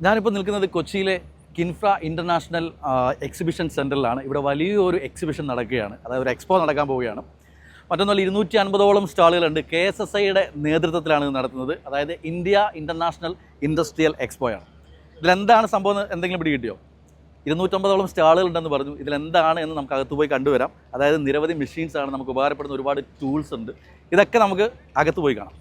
ഞാനിപ്പോൾ നിൽക്കുന്നത് കൊച്ചിയിലെ കിൻഫ്ര ഇൻ്റർനാഷണൽ എക്സിബിഷൻ സെൻറ്ററിലാണ്. ഇവിടെ വലിയൊരു എക്സിബിഷൻ നടക്കുകയാണ്, അതായത് ഒരു എക്സ്പോ നടക്കാൻ പോവുകയാണ്. മറ്റൊന്നല്ല 250ഓളം സ്റ്റാളുകളുണ്ട്. KSSIയുടെ നേതൃത്വത്തിലാണ് ഇത് നടത്തുന്നത്. അതായത് ഇന്ത്യ ഇൻ്റർനാഷണൽ ഇൻഡസ്ട്രിയൽ എക്സ്പോയാണ്. ഇതിലെന്താണ് സംഭവം എന്തെങ്കിലും പിടി കിട്ടിയോ? 250ഓളം സ്റ്റാളുകളുണ്ടെന്ന് പറഞ്ഞു. ഇതിലെന്താണ് എന്ന് നമുക്ക് അകത്ത് പോയി കണ്ടുവരാം. അതായത് നിരവധി മെഷീൻസാണ്, നമുക്ക് ഉപകാരപ്പെടുന്ന ഒരുപാട് ടൂൾസ് ഉണ്ട്. ഇതൊക്കെ നമുക്ക് അകത്ത് പോയി കാണാം.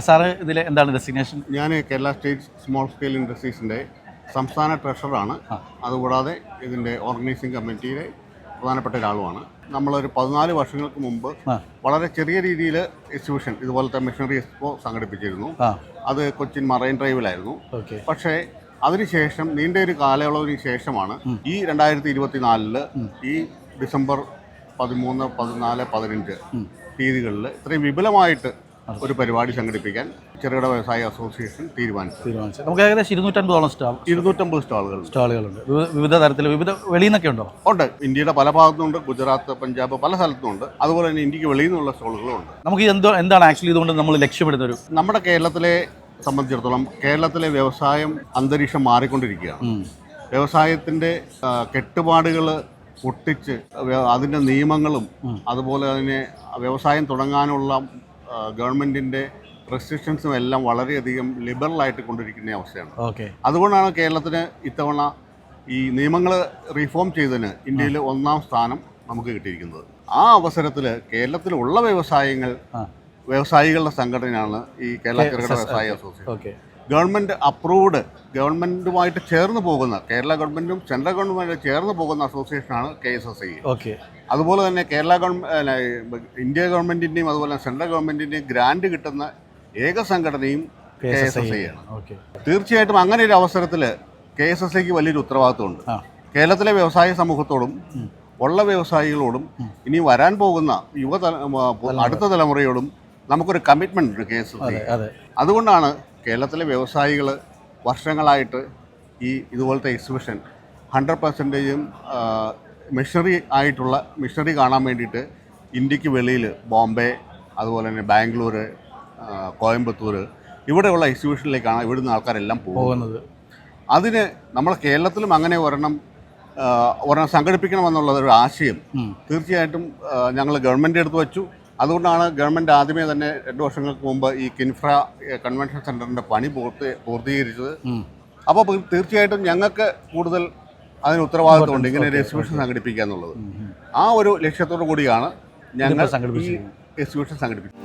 സാറ് ഇതിൽ എന്താണ് ഡെസ്റ്റിനേഷൻ? ഞാൻ കേരള സ്റ്റേറ്റ് സ്മോൾ സ്കെയിൽ ഇൻഡസ്ട്രീസിൻ്റെ സംസ്ഥാന ട്രഷററാണ്. അതുകൂടാതെ ഇതിൻ്റെ ഓർഗനൈസിംഗ് കമ്മിറ്റിയിലെ പ്രധാനപ്പെട്ട ഒരാളുമാണ്. നമ്മളൊരു 14 വർഷങ്ങൾക്ക് മുമ്പ് വളരെ ചെറിയ രീതിയിൽ എക്സിബിഷൻ ഇതുപോലത്തെ മെഷീനറി എക്സ്പോ സംഘടിപ്പിച്ചിരുന്നു. അത് കൊച്ചിൻ മറൈൻ ഡ്രൈവിലായിരുന്നു. പക്ഷേ അതിനുശേഷം നീണ്ട ഒരു കാലയളവിന് ശേഷമാണ് ഈ 2024 ഈ ഡിസംബർ 13, 14, 15 തീയതികളിൽ ഇത്രയും വിപുലമായിട്ട് ഒരു പരിപാടി സംഘടിപ്പിക്കാൻ ചെറുകിട വ്യവസായ അസോസിയേഷൻ തീരുമാനിച്ചു. നമുക്ക് ഏകദേശം 250ഓളം 250 സ്റ്റാളുകളുണ്ട്. വിവിധ തരത്തിൽ, വിവിധ വെളിയിൽ നിന്നൊക്കെ ഉണ്ടോ? ഉണ്ട്. ഇന്ത്യയുടെ പല ഭാഗത്തുനിന്നുണ്ട്. ഗുജറാത്ത്, പഞ്ചാബ്, പല സ്ഥലത്തുമുണ്ട്. അതുപോലെ തന്നെ ഇന്ത്യക്ക് വെളിയിൽ നിന്നുള്ള സ്റ്റാളുകളും ഉണ്ട്. നമുക്ക് എന്താണ് ആക്ച്വലി ഇതുകൊണ്ട് നമ്മൾ ലക്ഷ്യമിടുന്ന ഒരു നമ്മുടെ കേരളത്തിലെ സംബന്ധിച്ചിടത്തോളം കേരളത്തിലെ വ്യവസായം അന്തരീക്ഷം മാറിക്കൊണ്ടിരിക്കുകയാണ്. വ്യവസായത്തിൻ്റെ കെട്ടുപാടുകൾ പൊട്ടിച്ച് അതിൻ്റെ നിയമങ്ങളും അതുപോലെ തന്നെ വ്യവസായം തുടങ്ങാനുള്ള ഗവൺമെൻറ്റിൻ്റെ റെസ്ട്രിക്ഷൻസും എല്ലാം വളരെയധികം ലിബറലായിട്ട് കൊണ്ടിരിക്കുന്ന അവസ്ഥയാണ്. അതുകൊണ്ടാണ് കേരളത്തിന് ഇത്തവണ ഈ നിയമങ്ങൾ റീഫോം ചെയ്തതിന് ഇന്ത്യയിൽ 1ാം സ്ഥാനം നമുക്ക് കിട്ടിയിരിക്കുന്നത്. ആ അവസരത്തിൽ കേരളത്തിലുള്ള വ്യവസായികളുടെ സംഘടനയാണ് ഈ കേരള ചെറുകിട വ്യവസായ അസോസിയേഷൻ. ഗവൺമെൻറ് അപ്രൂവ്ഡ്, ഗവൺമെൻറ്റുമായിട്ട് ചേർന്ന് പോകുന്ന, കേരള ഗവൺമെൻറ്റും സെൻട്രൽ ഗവൺമെൻറ്റും ചേർന്ന് പോകുന്ന അസോസിയേഷനാണ് KSSI. അതുപോലെ തന്നെ ഇന്ത്യ ഗവൺമെൻറ്റിൻ്റെയും അതുപോലെ സെൻട്രൽ ഗവൺമെൻറ്റിൻ്റെയും ഗ്രാൻഡ് കിട്ടുന്ന ഏക സംഘടനയും KSSI ആണ്. തീർച്ചയായിട്ടും അങ്ങനെ ഒരു അവസരത്തിൽ KSSIക്ക് വലിയൊരു ഉത്തരവാദിത്വമുണ്ട്. കേരളത്തിലെ വ്യവസായ സമൂഹത്തോടും ഉള്ള വ്യവസായികളോടും ഇനി വരാൻ പോകുന്ന അടുത്ത തലമുറയോടും നമുക്കൊരു കമ്മിറ്റ്മെൻ്റ് ഉണ്ട് KSSI. അതുകൊണ്ടാണ് കേരളത്തിലെ വ്യവസായികൾ വർഷങ്ങളായിട്ട് ഇതുപോലത്തെ എക്സിബിഷൻ 100% മിഷണറി കാണാൻ വേണ്ടിയിട്ട് ഇന്ത്യക്ക് വെളിയിൽ ബോംബെ, അതുപോലെ തന്നെ ബാംഗ്ലൂർ, കോയമ്പത്തൂർ ഇവിടെയുള്ള എക്സിബിഷനിലേക്കാണ് ഇവിടുന്ന് ആൾക്കാരെല്ലാം പോകുന്നത്. അതിന് നമ്മൾ കേരളത്തിലും അങ്ങനെ ഒരെണ്ണം സംഘടിപ്പിക്കണമെന്നുള്ളത് ഒരു ആശയം തീർച്ചയായിട്ടും ഞങ്ങൾ ഗവൺമെൻറ് എടുത്ത് വച്ചു. അതുകൊണ്ടാണ് ഗവൺമെൻറ് ആദ്യമേ തന്നെ 2 വർഷങ്ങൾക്ക് മുമ്പ് ഈ കിൻഫ്ര കൺവെൻഷൻ സെൻറ്ററിൻ്റെ പണി പൂർത്തീകരിച്ചത്. അപ്പോൾ തീർച്ചയായിട്ടും ഞങ്ങൾക്ക് കൂടുതൽ അതിന് ഉത്തരവാദിത്വമുണ്ട് ഇങ്ങനെ ഒരു എക്സിബിഷൻ സംഘടിപ്പിക്കുക എന്നുള്ളത്. ആ ഒരു ലക്ഷ്യത്തോടു കൂടിയാണ് ഞങ്ങൾ ഈ എക്സിബിഷൻ സംഘടിപ്പിച്ചത്.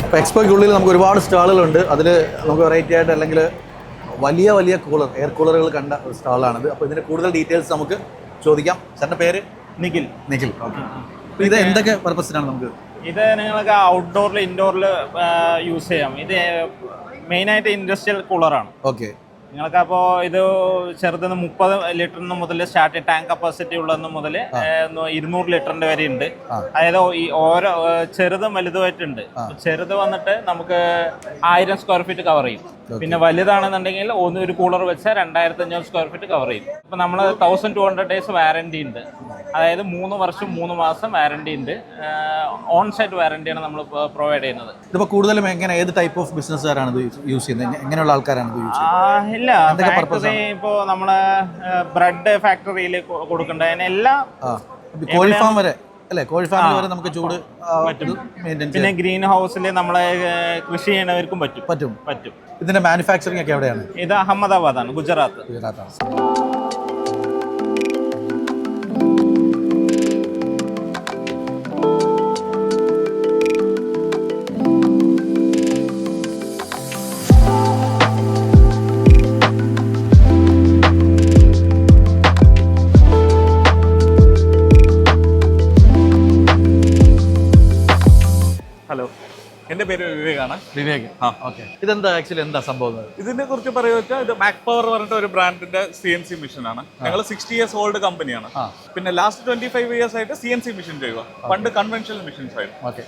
ഇപ്പോൾ എക്സ്പോയ്ക്കുള്ളിൽ നമുക്ക് ഒരുപാട് സ്റ്റാളുകളുണ്ട്. അതിൽ നമുക്ക് വെറൈറ്റി ആയിട്ട് അല്ലെങ്കിൽ വലിയ എയർ കൂളറുകൾ കണ്ട ഒരു സ്റ്റാളാണിത്. അപ്പോൾ ഇതിൻ്റെ കൂടുതൽ ഡീറ്റെയിൽസ് നമുക്ക് ചോദിക്കാം. ചേട്ടൻ്റെ പേര്? നിഖിൽ. ഓക്കെ. അപ്പോൾ ഇത് എന്തൊക്കെ പർപ്പസിനാണ് നമുക്ക്? ഇത് നിങ്ങൾക്ക് ഔട്ട്ഡോറിൽ ഇൻഡോറിൽ യൂസ് ചെയ്യാം. ഇത് മെയിനായിട്ട് ഇൻഡസ്ട്രിയൽ കൂളറാണ്. ഓക്കെ. നിങ്ങൾക്കപ്പോൾ ഇത് ചെറുതെന്ന് 30 ലിറ്ററിന് മുതൽ സ്റ്റാർട്ട്, ടാങ്ക് കപ്പാസിറ്റി ഉള്ളതെന്ന് മുതൽ 200 ലിറ്ററിൻ്റെ വരെ ഉണ്ട്. അതായത് ഈ ഓരോ ചെറുതും വലുതുമായിട്ടുണ്ട്. ചെറുത് വന്നിട്ട് നമുക്ക് 1000 സ്ക്വയർ ഫീറ്റ് കവർ ചെയ്യും. പിന്നെ വലുതാണെന്നുണ്ടെങ്കിൽ ഒരു കൂളർ വെച്ചാൽ 2500 സ്ക്വയർ ഫീറ്റ് കവർ ചെയ്യും. ഇപ്പം നമ്മൾ 1200 ഡേയ്സ് വാറണ്ടി ഉണ്ട്. അതായത് 3 വർഷം 3 മാസം വാറണ്ടി ഉണ്ട്. ഓൺ സൈറ്റ് വാറണ്ടിയാണ് നമ്മൾ പ്രൊവൈഡ് ചെയ്യുന്നത്. ഇതിപ്പോൾ കൂടുതലും ഏത് ടൈപ്പ് ഓഫ് ബിസിനസ്സുകാരാണ് ഇത് യൂസ് ചെയ്യുന്നത്? എങ്ങനെയുള്ള ആൾക്കാരാണ് ഇത് യൂസ് ചെയ്യുന്നത്? ഇല്ല, ഫാക്ടറി ഇപ്പോൾ നമ്മള് ബ്രെഡ് ഫാക്ടറിയിൽ കൊടുക്കേണ്ടതിന് എല്ലാം, കോഴി ഫാം വരെ അല്ലേ കോഴി ഫാമിൽ വരെ നമുക്ക് ചൂട് മെയിൻറ്റെയിൻ പിന്നെ ഗ്രീൻ ഹൗസിൽ നമ്മളെ കൃഷി ചെയ്യുന്നവർക്കും പറ്റും. ഇതിന്റെ മാനുഫാക്ചറിങ് ഒക്കെ എവിടെയാണ്? ഇത് അഹമ്മദാബാദാണ്, ഗുജറാത്ത്. ഹലോ, എൻ്റെ പേര് വിവേകാണ്. വിവേക്. ഓക്കെ. ഇതെന്താ ആക്ച്വലി എന്താ സംഭവം? ഇതിനെ കുറിച്ച് പറയുക വെച്ചാൽ ഇത് മാക് പവർ പറഞ്ഞിട്ട് ഒരു ബ്രാൻഡിന്റെ CNC മെഷീനാണ്. ഞങ്ങൾ 60 years ഓൾഡ് കമ്പനിയാണ്. പിന്നെ ലാസ്റ്റ് 25 years ആയിട്ട് CNC മെഷീൻ ചെയ്യുക. പണ്ട് കൺവെൻഷണൽ മെഷീൻസ് ആയിരുന്നു. ഓക്കെ.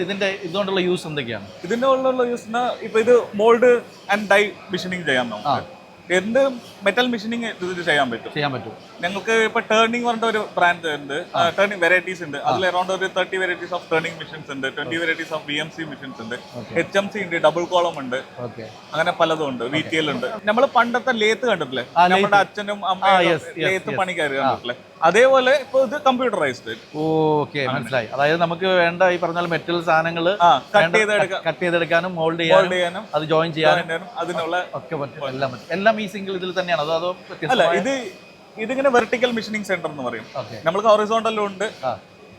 ഇതിന്റെ ഇതുകൊണ്ടുള്ള യൂസ് എന്തൊക്കെയാണ്? ഇതിന്റെ ഉള്ള യൂസിന് ഇപ്പൊ ഇത് മോൾഡ് ആൻഡ് ഡൈ മെഷീനിങ് ചെയ്യാൻ നമുക്ക് എന്ത് മെറ്റൽ മെഷീനിങ് ഇത് ചെയ്യാൻ പറ്റും. ഞങ്ങൾക്ക് ഇപ്പൊ ടേണിംഗ് പറഞ്ഞ ഒരു ബ്രാൻഡ് ഉണ്ട്, ടേണിംഗ് വെറൈറ്റീസ് ഉണ്ട്. അതിൽ അറൌണ്ട് ഒരു 30 വെറൈറ്റീസ് ഓഫ് ടേണിംഗ് മെഷീൻസ് ഉണ്ട്, 20 വെറൈറ്റീസ് ഓഫ് BMC മെഷീൻസ് ഉണ്ട്, HMC ഉണ്ട്, ഡബിൾ കോളം ഉണ്ട്, അങ്ങനെ പലതും ഉണ്ട്. VTL ഉണ്ട്. നമ്മൾ പണ്ടത്തെ ലേത്ത് കണ്ടിട്ടില്ലേ, നമ്മുടെ അച്ഛനും അമ്മയും ലേത്ത് പണിക്കാർ കണ്ടിട്ടില്ലേ, അതേപോലെ ഇപ്പൊ ഇത് കമ്പ്യൂട്ടറൈസ്ഡ്. ഓക്കെ, മനസ്സിലായി. അതായത് നമുക്ക് വേണ്ട ഈ പറഞ്ഞ മെറ്റൽ സാധനങ്ങൾ കട്ട് ചെയ്തെടുക്കാനും മോൾഡ് ചെയ്യാനും അത് ജോയിൻ ചെയ്യാനും അതിനുള്ള ഒക്കെ പറ്റും. എല്ലാം ഈ സിംഗിൾ ഇതിൽ തന്നെയാണ് അതോ അല്ല? ഇതിങ്ങനെ വെർട്ടിക്കൽ മെഷീനിങ് സെന്റർ എന്ന് പറയും. നമ്മൾക്ക് ഹൊറിസോണ്ടലും ഉണ്ട്,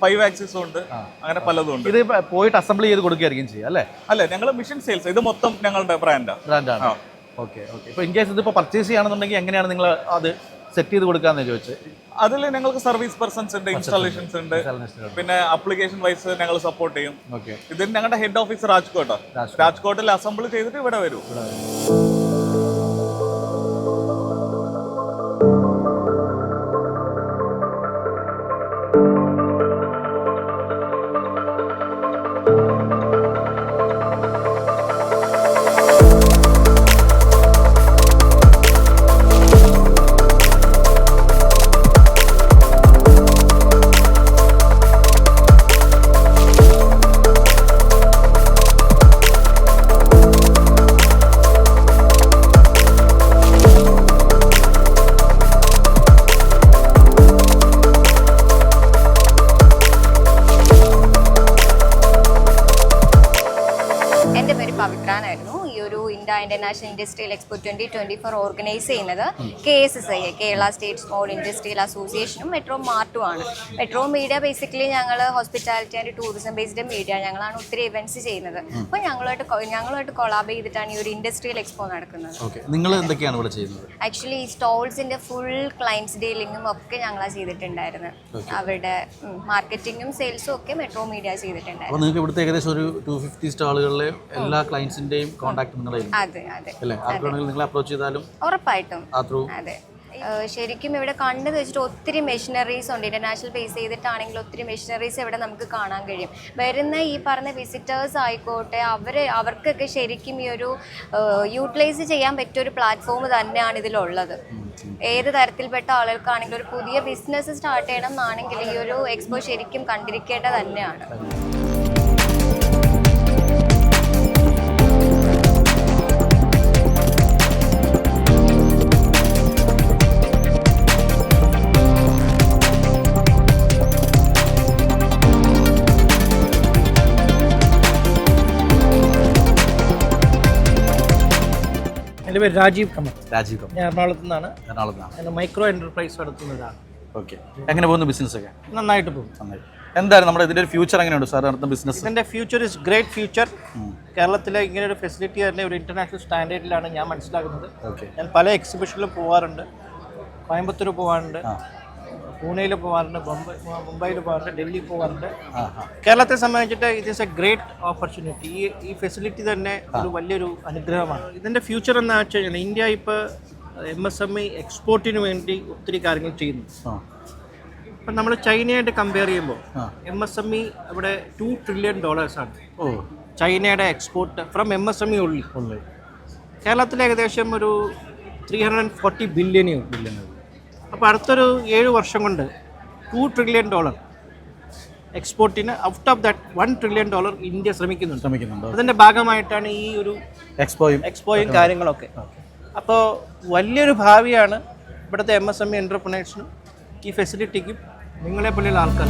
5 ആക്സിസും ഉണ്ട്, അങ്ങനെ പലതും ഉണ്ട്. ഇത് പോയിട്ട് അസംബിൾ ചെയ്ത് കൊടുക്കുകയായിരിക്കും ചെയ്യുക അല്ലേ? അല്ല, ഞങ്ങൾ മെഷീൻ സെയിൽസ്, ഇത് മൊത്തം ഞങ്ങളുടെ ബ്രാൻഡാണ്. ഓക്കെ. ഇപ്പൊ ഇൻ കേസ് ഇതിപ്പോ പർച്ചേസ് ചെയ്യുകയാണെന്നുണ്ടെങ്കിൽ എങ്ങനെയാണ് നിങ്ങൾ അത് സെറ്റ് ചെയ്ത് കൊടുക്കാന്ന് ചോദിച്ചത്? അതിൽ ഞങ്ങൾക്ക് സർവീസ് പേഴ്സൺസ് ഉണ്ട്, ഇൻസ്റ്റാളേഷൻസ് ഉണ്ട്, പിന്നെ അപ്ലിക്കേഷൻ വൈസ് ഞങ്ങൾ സപ്പോർട്ട് ചെയ്യും. ഇതിന് ഞങ്ങളുടെ ഹെഡ് ഓഫീസ് രാജ്കോട്ടിൽ അസംബിൾ ചെയ്തിട്ട് ഇവിടെ വരും. ഇന്റർനാഷണൽ ഇൻഡസ്ട്രിയൽ എക്സ്പോ 2024 ഓർഗനൈസ് ചെയ്യുന്നത് KSSI, Kerala state small industrial അസോസിയേഷനും മെട്രോ മാർട്ടും ആണ്. മെട്രോ മീഡിയ ബേസിക്കലി ഞങ്ങൾ hospitality and tourism based media, ഞങ്ങളാണ് ഒത്തിരി ഇവന്റ്സ് ചെയ്യുന്നത്. അപ്പോൾ ഞങ്ങളുമായിട്ട് കൊളാബ് ചെയ്തിട്ടാണ് ഈ ഒരു ഇൻഡസ്ട്രിയൽ എക്സ്പോ നടക്കുന്നത്. നിങ്ങൾ എന്തൊക്കെയാണ് ഇവിടെ ചെയ്യുന്നത്? ആക്ച്വലി ഈ സ്റ്റോൾസിന്റെ ഫുൾ ക്ലയൻസ് ഡീലിംഗും ഒക്കെ ഞങ്ങളാണ് ചെയ്തിട്ടുണ്ടായിരുന്നത്. അവരുടെ മാർക്കറ്റിംഗും സെയിൽസും ഒക്കെ മെട്രോ മീഡിയ ചെയ്തിട്ടുണ്ടായിരുന്നു. അപ്പോൾ നിങ്ങൾക്ക് ഇവിടുത്തെ ഏകദേശം ഒരു 250 സ്റ്റാളുകളിലെ എല്ലാ ക്ലയൻസിന്റെയും കോൺടാക്ട് നിങ്ങളെ നിങ്ങളെ അപ്രോച്ച് ചെയ്താലും ഉറപ്പായിട്ടും. അതെ, ശരിക്കും ഇവിടെ കണ്ടത് വെച്ചിട്ട് ഒത്തിരി മെഷീനറീസ് ഉണ്ട്. ഇന്റർനാഷണൽ ബേസ് ചെയ്തിട്ടാണെങ്കിൽ ഒത്തിരി മെഷീനറീസ് ഇവിടെ നമുക്ക് കാണാൻ കഴിയും. വരുന്ന ഈ പറഞ്ഞ വിസിറ്റേഴ്സ് ആയിക്കോട്ടെ, അവർക്കൊക്കെ ശരിക്കും ഈ ഒരു യൂട്ടിലൈസ് ചെയ്യാൻ പറ്റിയ ഒരു പ്ലാറ്റ്ഫോം തന്നെയാണ് ഇതിലുള്ളത്. ഏത് തരത്തിൽപ്പെട്ട ആളുകൾക്കാണെങ്കിലും ഒരു പുതിയ ബിസിനസ് സ്റ്റാർട്ട് ചെയ്യണം എന്നാണെങ്കിൽ ഈ ഒരു എക്സ്പോ ശരിക്കും കണ്ടിരിക്കേണ്ടത് തന്നെയാണ്. എൻ്റെ പേര് രാജീവ് കമൽ. ഞാൻ എറണാകുളത്ത് നിന്നാണ്. ഞാൻ മൈക്രോ എന്റർപ്രൈസ് നടത്തുന്നതാണ്. ഓക്കെ. എങ്ങനെ പോകുന്നു ബിസിനസ് ഒക്കെ? നന്നായിട്ട് പോകും. എന്താണ് നമ്മുടെ ഇതിന്റെ ഒരു ഫ്യൂച്ചർ എങ്ങനെയുണ്ട് സാർ നടത്തുന്ന ബിസിനസ്? ഇതിന്റെ ഫ്യൂച്ചർ ഇസ് ഗ്രേറ്റ് ഫ്യൂച്ചർ. കേരളത്തിലെ ഇങ്ങനെ ഒരു ഫെസിലിറ്റി തന്നെ ഒരു ഇന്റർനാഷണൽ സ്റ്റാൻഡേർഡിലാണ് ഞാൻ മനസ്സിലാക്കുന്നത്. ഞാൻ പല എക്സിബിഷനിലും പോകാറുണ്ട്. കോയമ്പത്തൂർ പോകാറുണ്ട്, പൂനെയിൽ പോകാറുണ്ട്, മുംബൈയിൽ പോകാറുണ്ട്, ഡൽഹി പോകാറുണ്ട്. കേരളത്തെ സംബന്ധിച്ചിട്ട് it is A great opportunity. ഈ ഫെസിലിറ്റി തന്നെ ഒരു വലിയൊരു അനുഗ്രഹമാണ്. ഇതിൻ്റെ ഫ്യൂച്ചർ എന്താ വെച്ച് കഴിഞ്ഞാൽ ഇന്ത്യ ഇപ്പോൾ MSME എക്സ്പോർട്ടിന് വേണ്ടി ഒത്തിരി കാര്യങ്ങൾ ചെയ്യുന്നു. ഇപ്പം നമ്മൾ ചൈനയായിട്ട് കമ്പയർ ചെയ്യുമ്പോൾ MSME ഇവിടെ $2 trillion ആണ് ചൈനയുടെ എക്സ്പോർട്ട് ഫ്രം MSME ഉള്ളി. കേരളത്തിൽ ഏകദേശം ഒരു 340 ബില്യൺ. അപ്പോൾ അടുത്തൊരു 7 വർഷം കൊണ്ട് $2 trillion എക്സ്പോർട്ടിന് out of that $1 trillion India ശ്രമിക്കുന്നുണ്ട്. അതിൻ്റെ ഭാഗമായിട്ടാണ് ഈ ഒരു എക്സ്പോയും കാര്യങ്ങളൊക്കെ. അപ്പോൾ വലിയൊരു ഭാവിയാണ് ഇവിടുത്തെ MSME എൻ്റർപ്രനേഴ്സിനും ഈ ഫെസിലിറ്റിക്കും നിങ്ങളെ പോലെയുള്ള ആൾക്കാർ.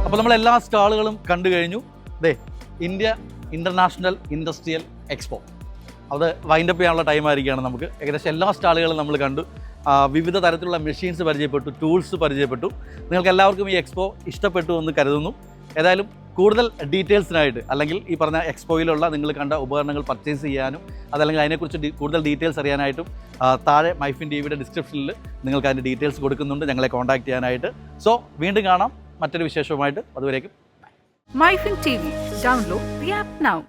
അപ്പോൾ നമ്മൾ എല്ലാ സ്റ്റാളുകളും കണ്ടു കഴിഞ്ഞു. ഇന്ത്യ ഇൻ്റർനാഷണൽ ഇൻഡസ്ട്രിയൽ എക്സ്പോ അത് വൈൻഡപ്പ് ചെയ്യാനുള്ള ടൈം ആയിരിക്കുകയാണ്. നമുക്ക് ഏകദേശം എല്ലാ സ്റ്റാളുകളും നമ്മൾ കണ്ടു. വിവിധ തരത്തിലുള്ള മെഷീൻസ് പരിചയപ്പെട്ടു, ടൂൾസ് പരിചയപ്പെട്ടു. നിങ്ങൾക്ക് എല്ലാവർക്കും ഈ എക്സ്പോ ഇഷ്ടപ്പെട്ടു എന്ന് കരുതുന്നു. ഏതായാലും കൂടുതൽ ഡീറ്റെയിൽസിനായിട്ട് അല്ലെങ്കിൽ ഈ പറഞ്ഞ എക്സ്പോയിലുള്ള നിങ്ങൾ കണ്ട ഉപകരണങ്ങൾ പർച്ചേസ് ചെയ്യാനും അതല്ലെങ്കിൽ അതിനെക്കുറിച്ച് കൂടുതൽ ഡീറ്റെയിൽസ് അറിയാനായിട്ടും താഴെ മൈഫിൻ ടിവിയുടെ ഡിസ്ക്രിപ്ഷനിൽ നിങ്ങൾക്ക് അതിൻ്റെ ഡീറ്റെയിൽസ് കൊടുക്കുന്നുണ്ട് ഞങ്ങളെ കോൺടാക്ട് ചെയ്യാനായിട്ട്. സോ വീണ്ടും കാണാം മറ്റൊരു വിശേഷവുമായിട്ട്. അതുവരേക്കും MyFin TV. Download the app now.